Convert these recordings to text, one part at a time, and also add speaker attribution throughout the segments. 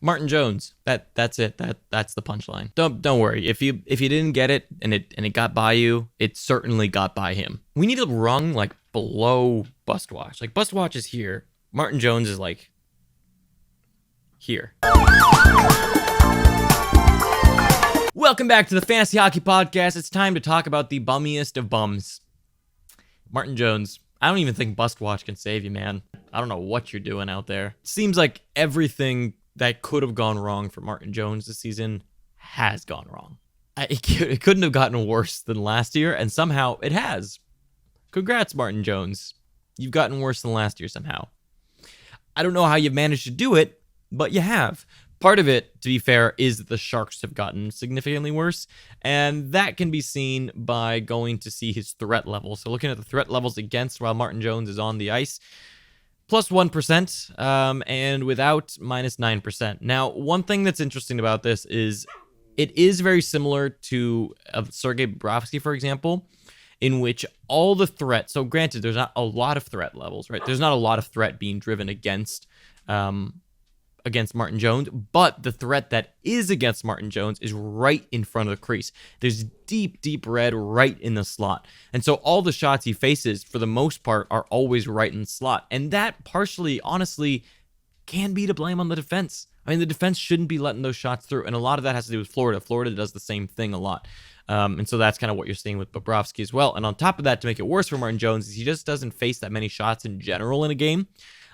Speaker 1: Martin Jones. That's it. That's the punchline. Don't worry. If you didn't get it and it got by you, it certainly got by him. We need a rung like below Bustwatch. Like Bustwatch is here. Martin Jones is like here. Welcome back to the Fantasy Hockey Podcast. It's time to talk about the bummiest of bums. Martin Jones. I don't even think Bustwatch can save you, man. I don't know what you're doing out there. It seems like everything that could have gone wrong for Martin Jones this season has gone wrong. It couldn't have gotten worse than last year, and somehow it has. Congrats, Martin Jones. You've gotten worse than last year somehow. I don't know how you've managed to do it, but you have. Part of it, to be fair, is that the Sharks have gotten significantly worse, and that can be seen by going to see his threat level. So looking at the threat levels against while Martin Jones is on the ice, plus 1%, and without minus 9%. Now, one thing that's interesting about this is it is very similar to Sergei Bobrovsky, for example, in which all the threat, so granted, there's not a lot of threat levels, right? There's not a lot of threat being driven against Martin Jones, but the threat that is against Martin Jones is right in front of the crease. There's deep red right in the slot. And so all the shots he faces, for the most part, are always right in the slot. And that partially, honestly, can be to blame on the defense. I mean, the defense shouldn't be letting those shots through. And a lot of that has to do with Florida. Florida does the same thing a lot. And so that's kind of what you're seeing with Bobrovsky as well. And on top of that, to make it worse for Martin Jones, is he just doesn't face that many shots in general in a game.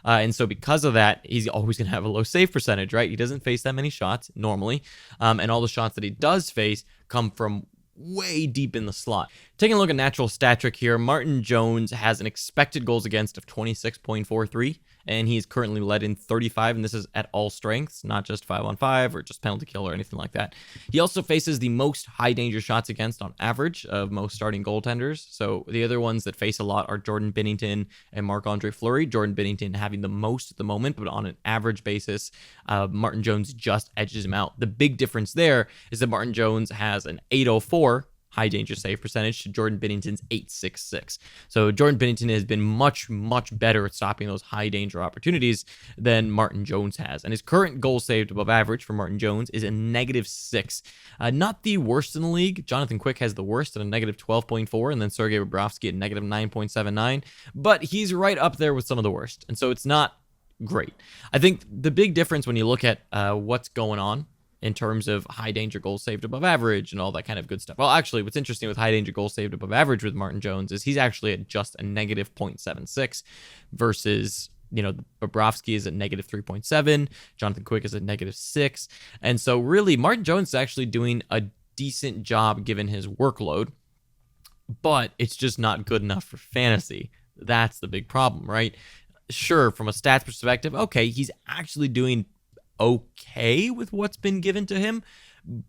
Speaker 1: And so because of that, he's always going to have a low save percentage, right? He doesn't face that many shots normally. And all the shots that he does face come from way deep in the slot. Taking a look at natural stat trick here, Martin Jones has an expected goals against of 26.43, and he's currently led in 35, and this is at all strengths, not just 5-on-5 or just penalty kill or anything like that. He also faces the most high danger shots against on average of most starting goaltenders. So the other ones that face a lot are Jordan Binnington and Marc-Andre Fleury. Jordan Binnington having the most at the moment, but on an average basis, Martin Jones just edges him out. The big difference there is that Martin Jones has an 804 high danger save percentage to Jordan Binnington's 866. So Jordan Binnington has been much better at stopping those high danger opportunities than Martin Jones has. And his current goal saved above average for Martin Jones is a -6. Not the worst in the league. Jonathan Quick has the worst at a -12.4, and then Sergei Bobrovsky at -9.79. But he's right up there with some of the worst. And so it's not great. I think the big difference when you look at what's going on in terms of high danger goals saved above average and all that kind of good stuff. Well, actually, what's interesting with high danger goals saved above average with Martin Jones is he's actually at just a -0.76 versus, Bobrovsky is at -3.7, Jonathan Quick is at -6. And so really, Martin Jones is actually doing a decent job given his workload, but it's just not good enough for fantasy. That's the big problem, right? Sure, from a stats perspective, okay, he's actually doing okay with what's been given to him,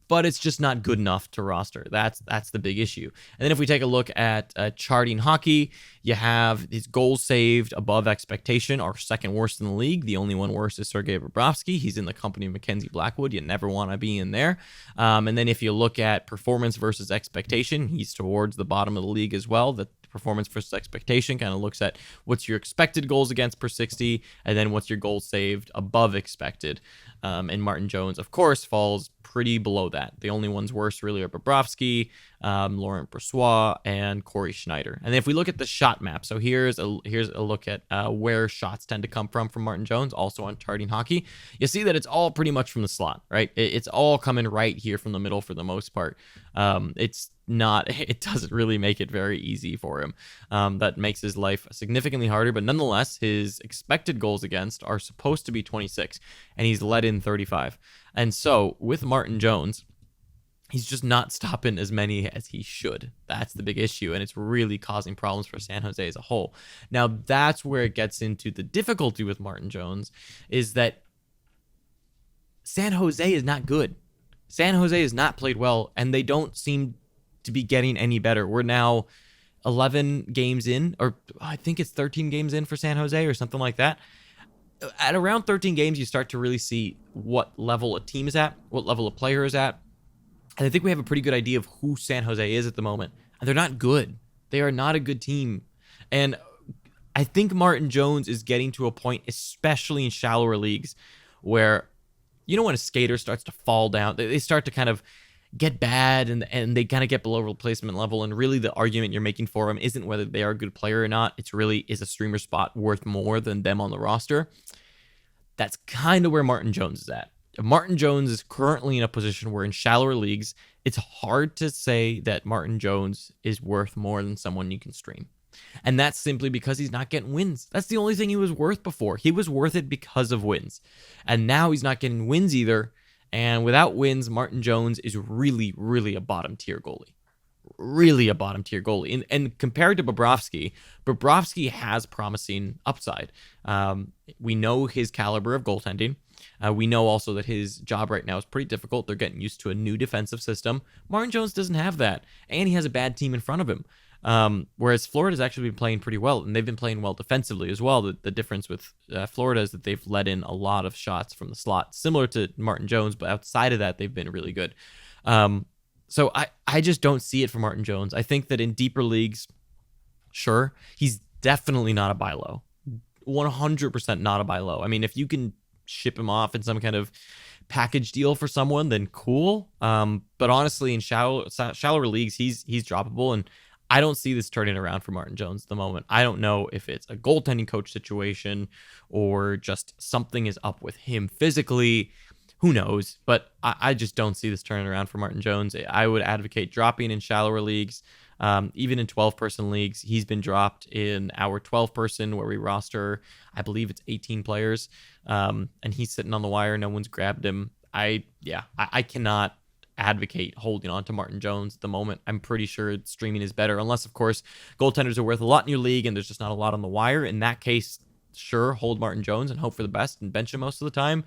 Speaker 1: but it's just not good enough to roster. That's the big issue. And then if we take a look at charting hockey, you have his goals saved above expectation are second worst in the league. The only one worse is Sergei Bobrovsky. He's in the company of Mackenzie Blackwood. You never want to be in there. And then if you look at performance versus expectation, he's towards the bottom of the league as well. The performance versus expectation kind of looks at what's your expected goals against per 60, and then what's your goals saved above expected. And Martin Jones, of course, falls pretty below that. The only ones worse really are Bobrovsky, Laurent Brossoit, and Corey Schneider. And then if we look at the shot map, so here's a look at where shots tend to come from Martin Jones, also on charting hockey. You see that it's all pretty much from the slot, right? It's all coming right here from the middle for the most part. It doesn't really make it very easy for him. That makes his life significantly harder, but nonetheless, his expected goals against are supposed to be 26, and he's let in 35. And so with Martin Jones, he's just not stopping as many as he should. That's the big issue, and it's really causing problems for San Jose as a whole. Now, that's where it gets into the difficulty with Martin Jones, is that San Jose is not good. San Jose has not played well, and they don't seem to be getting any better. We're now 11 games in, or I think it's 13 games in for San Jose or something like that. At around 13 games, you start to really see what level a team is at, what level a player is at. And I think we have a pretty good idea of who San Jose is at the moment. And they're not good. They are not a good team. And I think Martin Jones is getting to a point, especially in shallower leagues, where You know when a skater starts to fall down, they start to kind of get bad and they kind of get below replacement level, and really the argument you're making for them isn't whether they are a good player or not. It's really, is a streamer spot worth more than them on the roster? That's kind of where Martin Jones is at. Martin Jones is currently in a position where in shallower leagues, it's hard to say that Martin Jones is worth more than someone you can stream. And that's simply because he's not getting wins. That's the only thing he was worth before. He was worth it because of wins. And now he's not getting wins either. And without wins, Martin Jones is really, really a bottom tier goalie. Really a bottom tier goalie. And compared to Bobrovsky, Bobrovsky has promising upside. We know his caliber of goaltending. We know also that his job right now is pretty difficult. They're getting used to a new defensive system. Martin Jones doesn't have that. And he has a bad team in front of him. Whereas Florida's actually been playing pretty well, and they've been playing well defensively as well. The difference with Florida is that they've let in a lot of shots from the slot, similar to Martin Jones, but outside of that, they've been really good. So I just don't see it for Martin Jones. I think that in deeper leagues, sure, he's definitely not a buy low. 100% not a buy low. I mean, if you can ship him off in some kind of package deal for someone, then cool. But honestly, in shallower leagues, he's droppable, and I don't see this turning around for Martin Jones at the moment. I don't know if it's a goaltending coach situation or just something is up with him physically. Who knows? But I just don't see this turning around for Martin Jones. I would advocate dropping in shallower leagues. Even in 12-person leagues, he's been dropped in our 12-person where we roster, I believe it's 18 players. And he's sitting on the wire. No one's grabbed him. I cannot advocate holding on to Martin Jones at the moment. I'm pretty sure streaming is better, unless, of course, goaltenders are worth a lot in your league and there's just not a lot on the wire. In that case, sure, hold Martin Jones and hope for the best and bench him most of the time.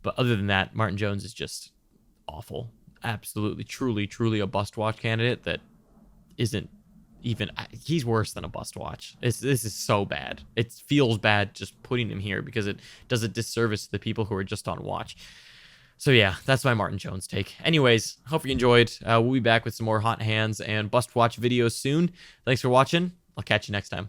Speaker 1: But other than that, Martin Jones is just awful. Absolutely, truly, truly a bust watch candidate that isn't even... He's worse than a bust watch. This is so bad. It feels bad just putting him here because it does a disservice to the people who are just on watch. So yeah, that's my Martin Jones take. Anyways, hope you enjoyed. We'll be back with some more hot hands and bust watch videos soon. Thanks for watching. I'll catch you next time.